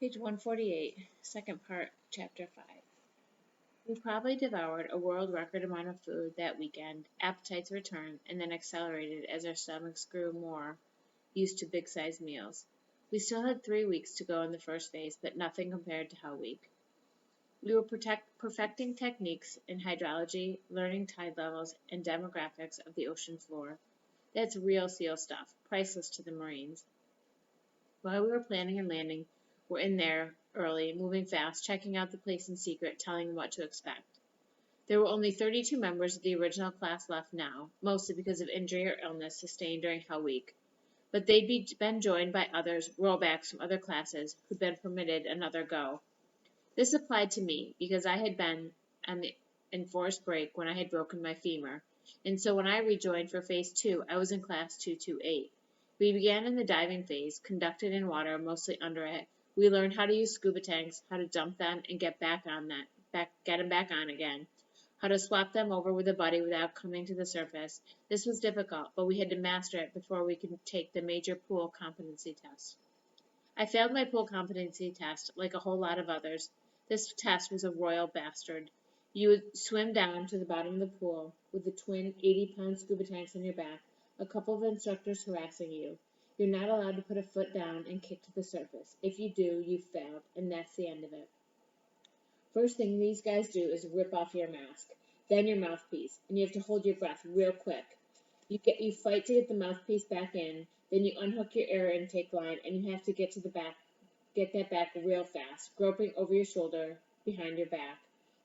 Page 148, second part, chapter 5. We probably devoured a world record amount of food that weekend. Appetites returned and then accelerated as our stomachs grew more used to big-sized meals. We still had 3 weeks to go in the first phase, but nothing compared to Hell Week. We were perfecting techniques in hydrology, learning tide levels and demographics of the ocean floor. That's real SEAL stuff, priceless to the Marines. While we were planning and landing, we're in there early, moving fast, checking out the place in secret, telling them what to expect. There were only 32 members of the original class left now, mostly because of injury or illness sustained during Hell Week. But they'd been joined by others, rollbacks from other classes, who'd been permitted another go. This applied to me because I had been on the enforced break when I had broken my femur, and so when I rejoined for Phase 2, I was in Class 228. We began in the diving phase, conducted in water, mostly under it. We learned how to use scuba tanks, how to dump them and get them back on again, how to swap them over with a buddy without coming to the surface. This was difficult, but we had to master it before we could take the major pool competency test. I failed my pool competency test, like a whole lot of others. This test was a royal bastard. You would swim down to the bottom of the pool with the twin 80-pound scuba tanks on your back, a couple of instructors harassing you. You're not allowed to put a foot down and kick to the surface. If you do, you've failed, and that's the end of it. First thing these guys do is rip off your mask, then your mouthpiece, and you have to hold your breath real quick. You fight to get the mouthpiece back in, then you unhook your air intake line, and you have to get that back real fast, groping over your shoulder behind your back.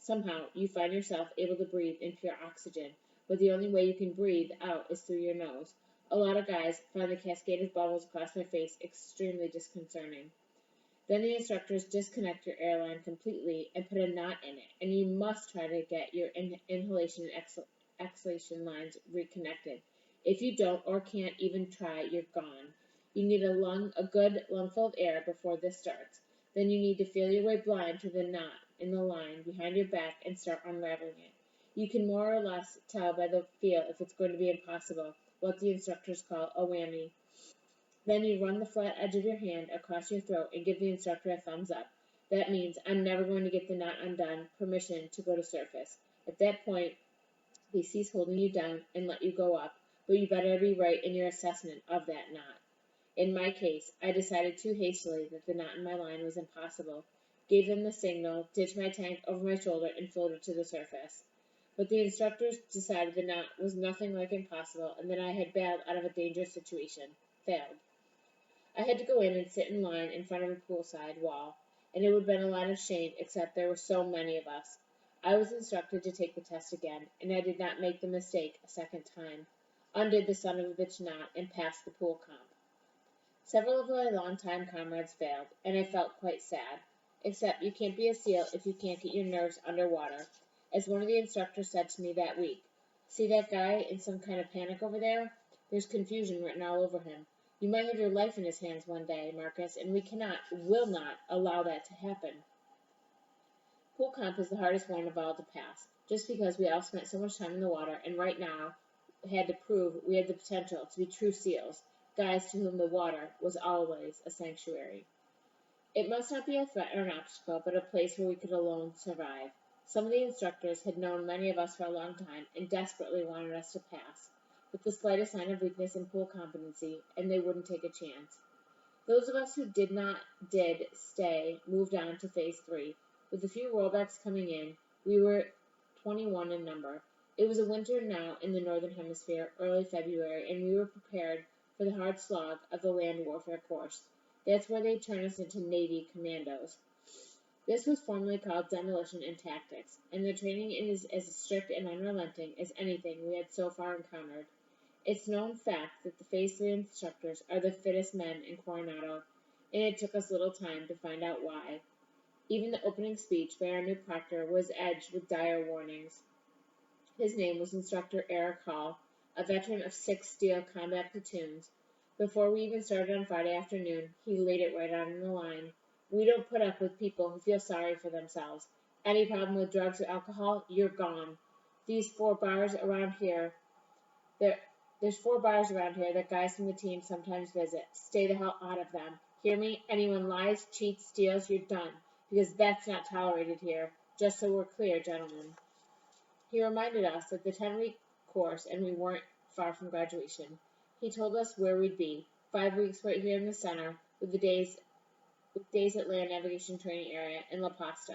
Somehow, you find yourself able to breathe in pure oxygen, but the only way you can breathe out is through your nose. A lot of guys find the cascade of bubbles across their face extremely disconcerting. Then the instructors disconnect your airline completely and put a knot in it, and you must try to get your inhalation and exhalation lines reconnected. If you don't or can't even try, you're gone. You need a good lungful of air before this starts. Then you need to feel your way blind to the knot in the line behind your back and start unraveling it. You can more or less tell by the feel if it's going to be impossible, what the instructors call a whammy. Then you run the flat edge of your hand across your throat and give the instructor a thumbs up. That means I'm never going to get the knot undone, permission to go to surface. At that point, they cease holding you down and let you go up, but you better be right in your assessment of that knot. In my case, I decided too hastily that the knot in my line was impossible, gave them the signal, ditched my tank over my shoulder, and floated to the surface. But the instructors decided the knot was nothing like impossible and that I had bailed out of a dangerous situation. Failed. I had to go in and sit in line in front of a poolside wall, and it would have been a lot of shame except there were so many of us. I was instructed to take the test again, and I did not make the mistake a second time. Undid the son of a bitch knot and passed the pool comp. Several of my longtime comrades failed, and I felt quite sad. Except you can't be a SEAL if you can't get your nerves underwater. As one of the instructors said to me that week, "See that guy in some kind of panic over there? There's confusion written all over him. You might have your life in his hands one day, Marcus, and we will not, allow that to happen." Pool comp is the hardest one of all to pass, just because we all spent so much time in the water and right now had to prove we had the potential to be true SEALs, guys to whom the water was always a sanctuary. It must not be a threat or an obstacle, but a place where we could alone survive. Some of the instructors had known many of us for a long time and desperately wanted us to pass, with the slightest sign of weakness in pool competency, and they wouldn't take a chance. Those of us who did stay moved on to Phase 3. With a few rollbacks coming in, we were 21 in number. It was a winter now in the Northern Hemisphere, early February, and we were prepared for the hard slog of the land warfare course. That's where they turn us into Navy commandos. This was formerly called demolition and tactics, and the training is as strict and unrelenting as anything we had so far encountered. It's known fact that the Phase 3 instructors are the fittest men in Coronado, and it took us little time to find out why. Even the opening speech by our new proctor was edged with dire warnings. His name was Instructor Eric Hall, a veteran of 6 steel combat platoons. Before we even started on Friday afternoon, he laid it right on the line. We don't put up with people who feel sorry for themselves. Any problem with drugs or alcohol, you're gone. There's 4 bars around here that guys from the team sometimes visit. Stay the hell out of them. Hear me? Anyone lies, cheats, steals, you're done, because that's not tolerated here. Just so we're clear, gentlemen. He reminded us of the 10-week course, and we weren't far from graduation. He told us where we'd be, 5 weeks right here in the center, with days at Land Navigation Training Area in La Pasta.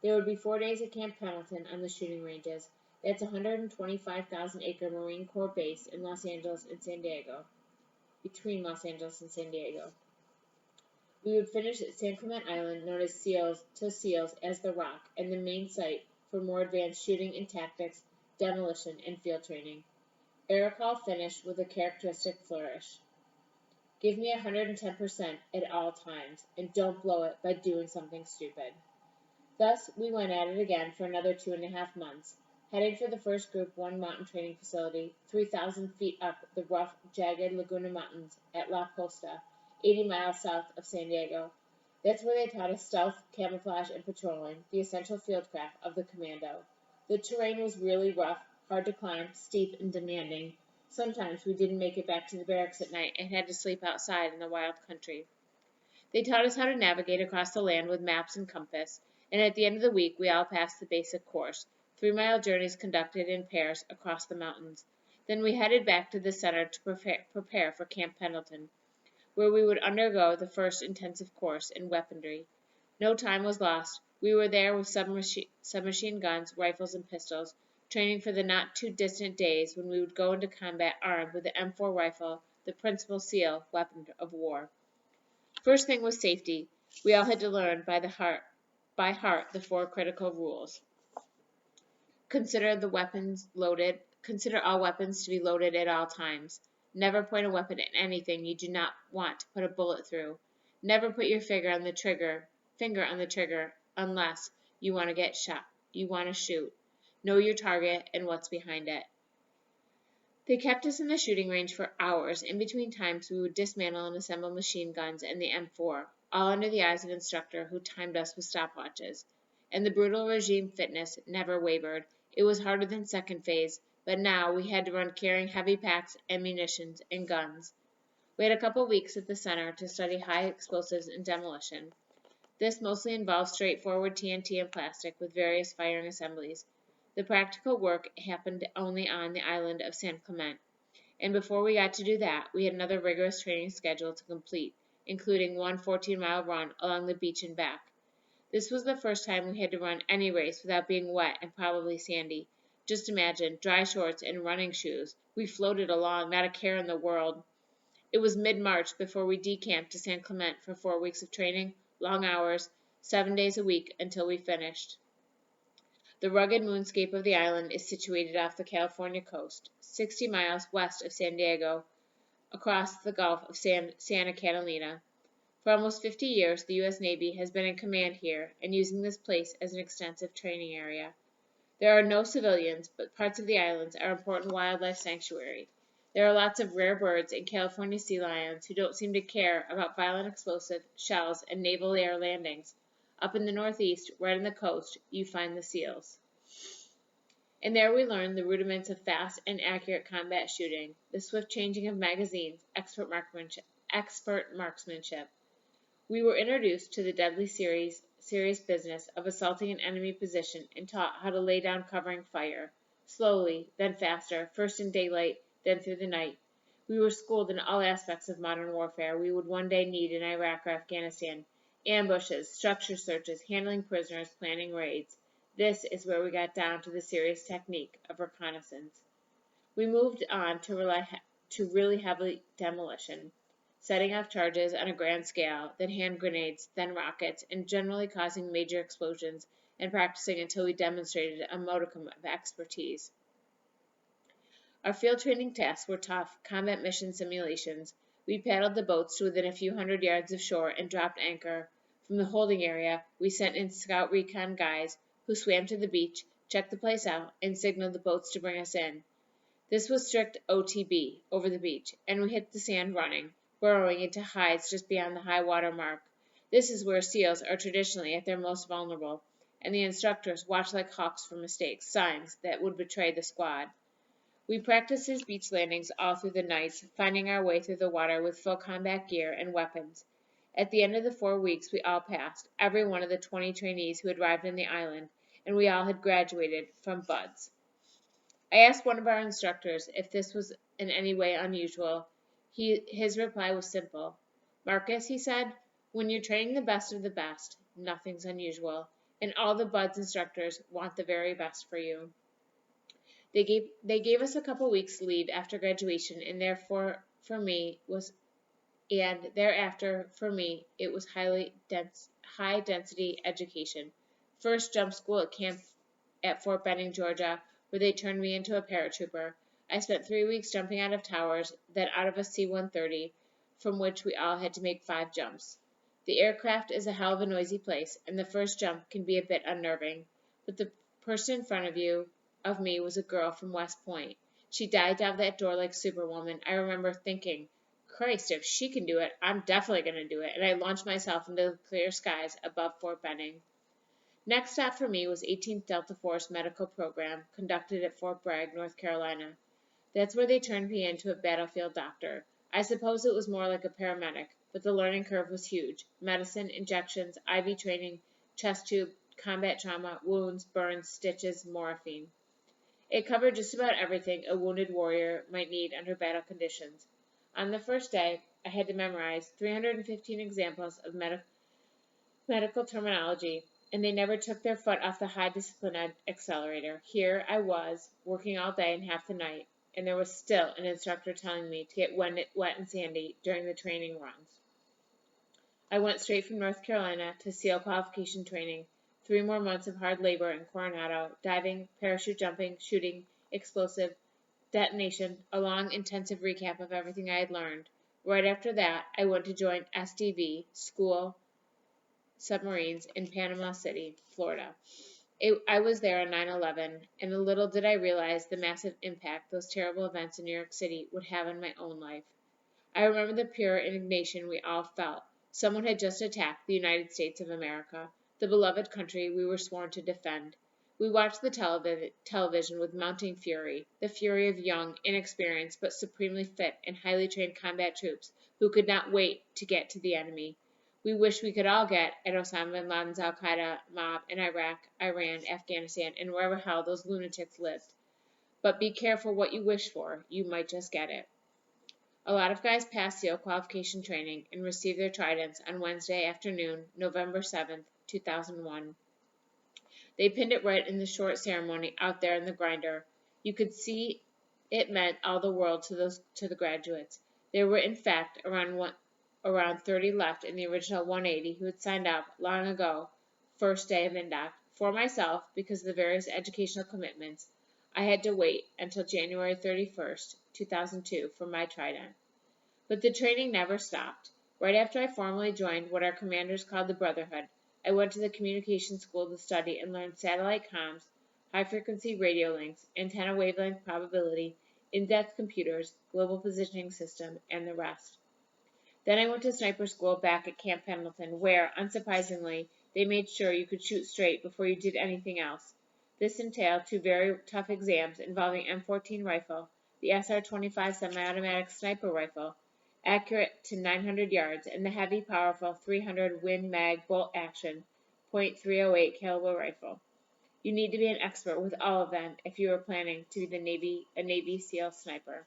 There would be 4 days at Camp Pendleton on the shooting ranges. That's a 125,000-acre Marine Corps base in Los Angeles and San Diego, between Los Angeles and San Diego. We would finish at San Clemente Island, known as SEALs as the Rock, and the main site for more advanced shooting and tactics, demolition, and field training. Eric Hall finished with a characteristic flourish. Give me 110% at all times, and don't blow it by doing something stupid. Thus, we went at it again for another 2.5 months, heading for the first Group 1 mountain training facility, 3,000 feet up the rough, jagged Laguna Mountains at La Costa, 80 miles south of San Diego. That's where they taught us stealth, camouflage, and patrolling, the essential fieldcraft of the commando. The terrain was really rough, hard to climb, steep, and demanding. Sometimes we didn't make it back to the barracks at night and had to sleep outside in the wild country. They taught us how to navigate across the land with maps and compass, and at the end of the week we all passed the basic course, 3-mile journeys conducted in pairs across the mountains. Then we headed back to the center to prepare for Camp Pendleton, where we would undergo the first intensive course in weaponry. No time was lost. We were there with submachine guns, rifles, and pistols, training for the not too distant days when we would go into combat armed with the M4 rifle, the principal SEAL weapon of war. First thing was safety. We all had to learn by heart the 4 critical rules. Consider all weapons to be loaded at all times. Never point a weapon at anything you do not want to put a bullet through. Never put your finger on the trigger unless you want to get shot. You want to shoot. Know your target and what's behind it. They kept us in the shooting range for hours. In between times, we would dismantle and assemble machine guns and the M4, all under the eyes of an instructor who timed us with stopwatches. And the brutal regime fitness never wavered. It was harder than second phase, but now we had to run carrying heavy packs, ammunition, and guns. We had a couple weeks at the center to study high explosives and demolition. This mostly involved straightforward TNT and plastic with various firing assemblies. The practical work happened only on the island of San Clemente, and before we got to do that, we had another rigorous training schedule to complete, including one 14-mile run along the beach and back. This was the first time we had to run any race without being wet and probably sandy. Just imagine, dry shorts and running shoes. We floated along, not a care in the world. It was mid-March before we decamped to San Clemente for 4 weeks of training, long hours, 7 days a week until we finished. The rugged moonscape of the island is situated off the California coast, 60 miles west of San Diego, across the Gulf of Santa Catalina. For almost 50 years, the U.S. Navy has been in command here and using this place as an extensive training area. There are no civilians, but parts of the islands are important wildlife sanctuary. There are lots of rare birds and California sea lions who don't seem to care about violent explosive, shells, and naval air landings. Up in the northeast, right on the coast, you find the SEALs. And there we learned the rudiments of fast and accurate combat shooting, the swift changing of magazines, expert marksmanship. We were introduced to the deadly serious business of assaulting an enemy position and taught how to lay down covering fire, slowly, then faster, first in daylight, then through the night. We were schooled in all aspects of modern warfare we would one day need in Iraq or Afghanistan: ambushes, structure searches, handling prisoners, planning raids. This is where we got down to the serious technique of reconnaissance. We moved on to really heavy demolition, setting off charges on a grand scale, then hand grenades, then rockets, and generally causing major explosions, and practicing until we demonstrated a modicum of expertise. Our field training tasks were tough, combat mission simulations. We paddled the boats to within a few hundred yards of shore and dropped anchor. From the holding area, we sent in scout recon guys who swam to the beach, checked the place out, and signaled the boats to bring us in. This was strict OTB, over the beach, and we hit the sand running, burrowing into hides just beyond the high water mark. This is where SEALs are traditionally at their most vulnerable, and the instructors watch like hawks for mistakes, signs that would betray the squad. We practiced these beach landings all through the nights, finding our way through the water with full combat gear and weapons. At the end of the 4 weeks, we all passed, every one of the 20 trainees who had arrived on the island, and we all had graduated from buds. I asked one of our instructors if this was in any way unusual. His reply was simple. Marcus, he said, when you're training the best of the best, nothing's unusual, and all the buds instructors want the very best for you. They gave us a couple weeks leave after graduation, and thereafter for me it was high density education. First jump school at camp at Fort Benning, Georgia, where they turned me into a paratrooper. I spent 3 weeks jumping out of towers, then out of a C-130, from which we all had to make 5 jumps. The aircraft is a hell of a noisy place, and the first jump can be a bit unnerving. But the person in front of me was a girl from West Point. She dived out that door like Superwoman. I remember thinking, Christ, if she can do it, I'm definitely going to do it, and I launched myself into the clear skies above Fort Benning. Next stop for me was 18th Delta Force Medical Program, conducted at Fort Bragg, North Carolina. That's where they turned me into a battlefield doctor. I suppose it was more like a paramedic, but the learning curve was huge. Medicine, injections, IV training, chest tube, combat trauma, wounds, burns, stitches, morphine. It covered just about everything a wounded warrior might need under battle conditions. On the first day, I had to memorize 315 examples of medical terminology, and they never took their foot off the high discipline accelerator. Here I was, working all day and half the night, and there was still an instructor telling me to get wet and sandy during the training runs. I went straight from North Carolina to SEAL qualification training, 3 more months of hard labor in Coronado, diving, parachute jumping, shooting, explosive, detonation, a long, intensive recap of everything I had learned. Right after that, I went to join SDV, School Submarines, in Panama City, Florida. I was there on 9/11, and little did I realize the massive impact those terrible events in New York City would have on my own life. I remember the pure indignation we all felt. Someone had just attacked the United States of America, the beloved country we were sworn to defend. We watched the television with mounting fury, the fury of young, inexperienced, but supremely fit and highly trained combat troops who could not wait to get to the enemy. We wished we could all get at Osama bin Laden's al-Qaeda mob in Iraq, Iran, Afghanistan, and wherever hell those lunatics lived. But be careful what you wish for. You might just get it. A lot of guys passed SEAL qualification training and received their tridents on Wednesday afternoon, November 7th, 2001. They pinned it right in the short ceremony out there in the grinder. You could see it meant all the world to the graduates. There were, in fact, around 30 left in the original 180 who had signed up long ago, first day of induct. For myself, because of the various educational commitments, I had to wait until January 31st, 2002 for my trident. But the training never stopped. Right after I formally joined what our commanders called the Brotherhood, I went to the communication school to study and learn satellite comms, high-frequency radio links, antenna wavelength probability, in-depth computers, global positioning system, and the rest. Then I went to sniper school back at Camp Pendleton, where, unsurprisingly, they made sure you could shoot straight before you did anything else. This entailed 2 very tough exams involving M14 rifle, the SR-25 semi-automatic sniper rifle, accurate to 900 yards, and the heavy, powerful 300 Win Mag bolt-action .308 caliber rifle. You need to be an expert with all of them if you are planning to be a Navy SEAL sniper.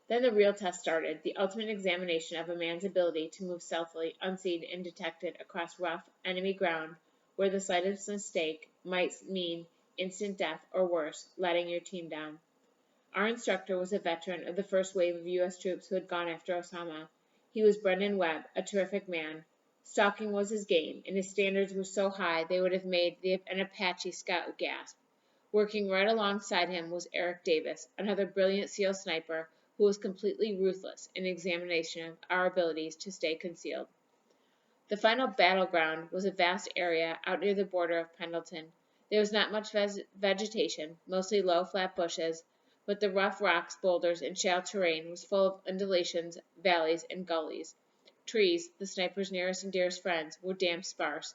Then the real test started, the ultimate examination of a man's ability to move stealthily, unseen and detected across rough, enemy ground, where the slightest mistake might mean instant death or worse, letting your team down. Our instructor was a veteran of the first wave of U.S. troops who had gone after Osama. He was Brendan Webb, a terrific man. Stalking was his game, and his standards were so high they would have made an Apache scout gasp. Working right alongside him was Eric Davis, another brilliant SEAL sniper who was completely ruthless in examination of our abilities to stay concealed. The final battleground was a vast area out near the border of Pendleton. There was not much vegetation, mostly low, flat bushes, but the rough rocks, boulders, and shale terrain was full of undulations, valleys, and gullies. Trees, the snipers' nearest and dearest friends, were damn sparse,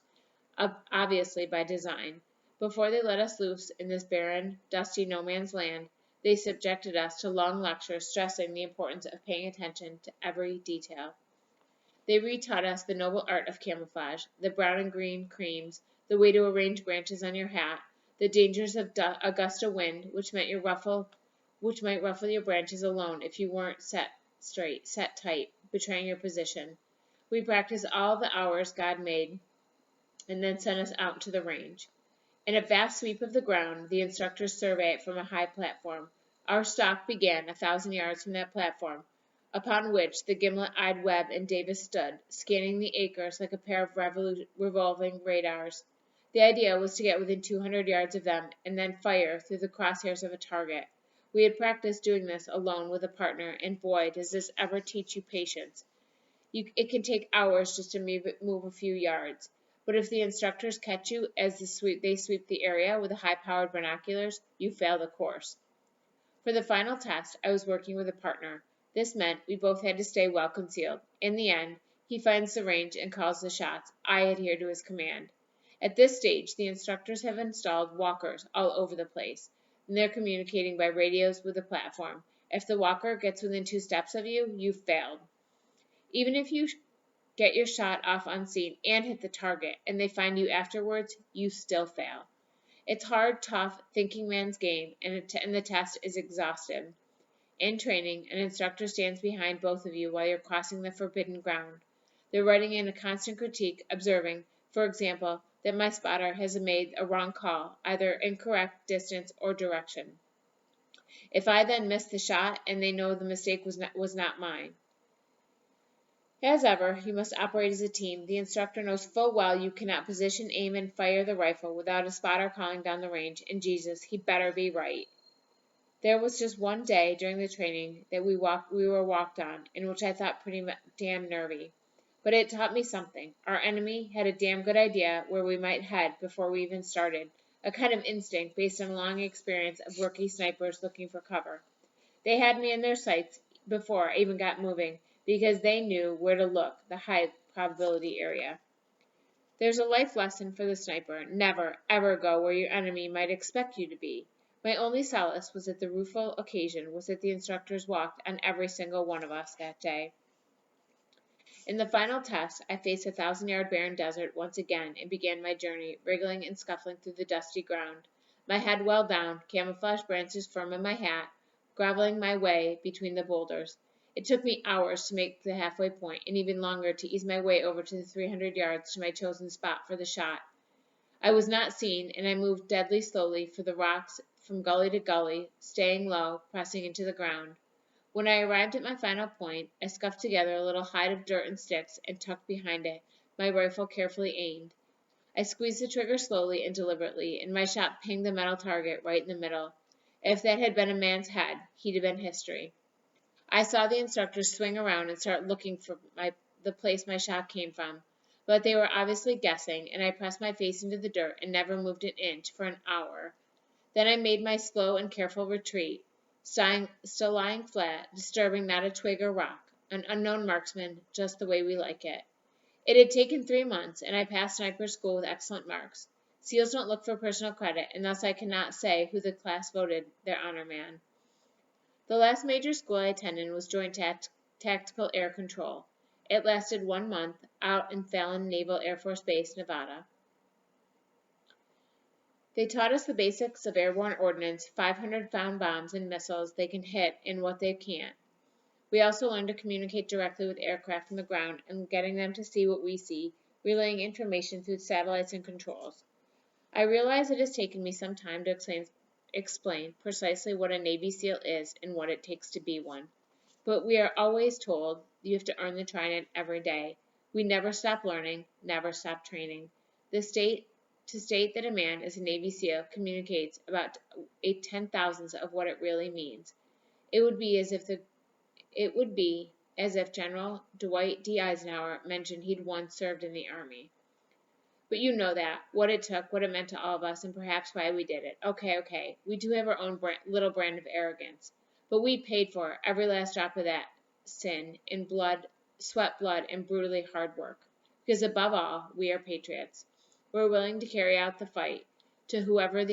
obviously by design. Before they let us loose in this barren, dusty no-man's land, they subjected us to long lectures stressing the importance of paying attention to every detail. They retaught us the noble art of camouflage, the brown and green creams, the way to arrange branches on your hat, the dangers of a gust of wind, which might ruffle your branches alone if you weren't set tight, betraying your position. We practiced all the hours God made, and then sent us out to the range. In a vast sweep of the ground, the instructors survey it from a high platform. Our stalk began 1,000 yards from that platform, upon which the gimlet-eyed Webb and Davis stood, scanning the acres like a pair of revolving radars. The idea was to get within 200 yards of them, and then fire through the crosshairs of a target. We had practiced doing this alone with a partner, and boy, does this ever teach you patience. It can take hours just to move a few yards. But if the instructors catch you as they sweep the area with the high-powered binoculars, you fail the course. For the final test, I was working with a partner. This meant we both had to stay well concealed. In the end, he finds the range and calls the shots. I adhere to his command. At this stage, the instructors have installed walkers all over the place, and they're communicating by radios with the platform. If the walker gets within 2 steps of you, you've failed. Even if you get your shot off unseen and hit the target, and they find you afterwards, you still fail. It's hard, tough, thinking man's game, and the test is exhaustive. In training, an instructor stands behind both of you while you're crossing the forbidden ground. They're writing in a constant critique, observing, for example, that my spotter has made a wrong call, either incorrect distance or direction. If I then miss the shot, and they know the mistake was not mine. As ever, you must operate as a team. The instructor knows full well you cannot position, aim, and fire the rifle without a spotter calling down the range, and Jesus, he better be right. There was just one day during the training that we were walked on, in which I thought pretty damn nervy. But it taught me something. Our enemy had a damn good idea where we might head before we even started, a kind of instinct based on a long experience of rookie snipers looking for cover. They had me in their sights before I even got moving, because they knew where to look, the high probability area. There's a life lesson for the sniper. Never, ever go where your enemy might expect you to be. My only solace was that the rueful occasion was that the instructors walked on every single one of us that day. In the final test, I faced 1,000-yard barren desert once again and began my journey, wriggling and scuffling through the dusty ground, my head well down, camouflage branches firm in my hat, graveling my way between the boulders. It took me hours to make the halfway point, and even longer to ease my way over to the 300 yards to my chosen spot for the shot. I was not seen, and I moved deadly slowly for the rocks from gully to gully, staying low, pressing into the ground. When I arrived at my final point, I scuffed together a little hide of dirt and sticks and tucked behind it, my rifle carefully aimed. I squeezed the trigger slowly and deliberately, and my shot pinged the metal target right in the middle. If that had been a man's head, he'd have been history. I saw the instructors swing around and start looking for the place my shot came from, but they were obviously guessing, and I pressed my face into the dirt and never moved an inch for an hour. Then I made my slow and careful retreat, still lying flat, disturbing not a twig or rock, an unknown marksman, just the way we like it. It had taken 3 months, and I passed sniper school with excellent marks. SEALs don't look for personal credit, and thus I cannot say who the class voted their honor man. The last major school I attended was Joint Tactical Air Control. It lasted 1 month, out in Fallon Naval Air Force Base, Nevada. They taught us the basics of airborne ordnance, 500-pound bombs and missiles they can hit and what they can't. We also learned to communicate directly with aircraft on the ground and getting them to see what we see, relaying information through satellites and controls. I realize it has taken me some time to explain precisely what a Navy SEAL is and what it takes to be one. But we are always told you have to earn the trident every day. We never stop learning, never stop training. To state that a man is a Navy SEAL communicates about 10,000ths of what it really means. It would be as if General Dwight D. Eisenhower mentioned he'd once served in the Army. But you know that, what it took, what it meant to all of us, and perhaps why we did it. Okay, we do have our own little brand of arrogance. But we paid for it, every last drop of that sin, in blood, sweat, blood, and brutally hard work. Because above all, we are patriots. We're willing to carry out the fight to whoever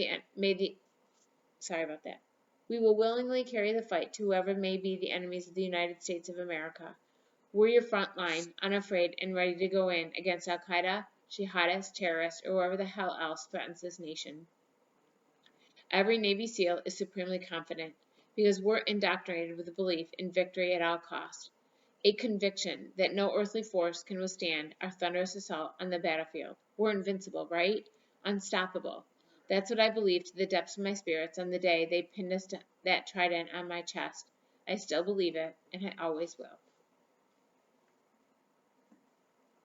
We will willingly carry the fight to whoever may be the enemies of the United States of America. We're your front line, unafraid and ready to go in against Al-Qaeda, jihadists, terrorists, or whoever the hell else threatens this nation. Every Navy SEAL is supremely confident because we're indoctrinated with a belief in victory at all costs, a conviction that no earthly force can withstand our thunderous assault on the battlefield. We're invincible, right? Unstoppable. That's what I believed to the depths of my spirits on the day they pinned that trident on my chest. I still believe it, and I always will.